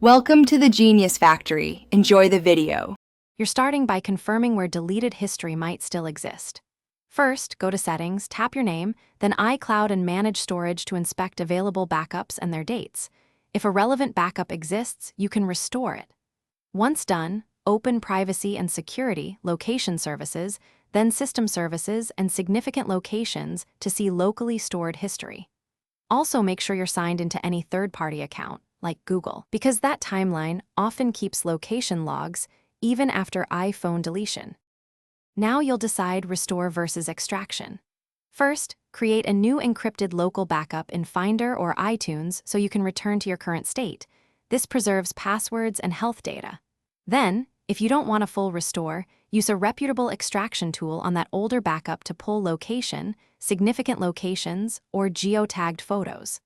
Welcome to the Genius Factory. Enjoy the video. You're starting by confirming where deleted history might still exist. First, go to Settings, tap your name, then iCloud and Manage Storage to inspect available backups and their dates. If a relevant backup exists, you can restore it. Once done, open Privacy and Security, Location Services, then System Services and Significant Locations to see locally stored history. Also make sure you're signed into any third-party account, like Google, because that timeline often keeps location logs even after iPhone deletion. Now you'll decide restore versus extraction. First, create a new encrypted local backup in Finder or iTunes so you can return to your current state. This preserves passwords and health data. Then, if you don't want a full restore, use a reputable extraction tool on that older backup to pull location, significant locations, or geotagged photos.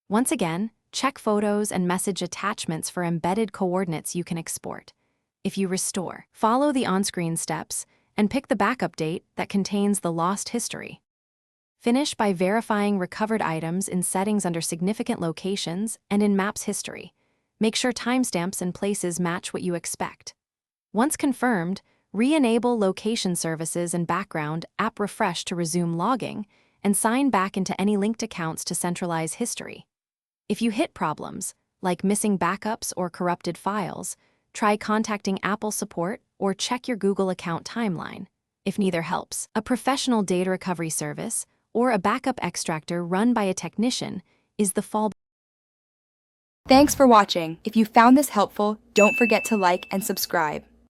Once again, check photos and message attachments for embedded coordinates you can export. If you restore, follow the on-screen steps and pick the backup date that contains the lost history. Finish by verifying recovered items in Settings under Significant Locations and in Maps History. Make sure timestamps and places match what you expect. Once confirmed, re-enable Location Services and Background App Refresh to resume logging, and sign back into any linked accounts to centralize history. If you hit problems, like missing backups or corrupted files, try contacting Apple support or check your Google account timeline. If neither helps, a professional data recovery service or a backup extractor run by a technician is the fallback. Thanks for watching. If you found this helpful, don't forget to like and subscribe.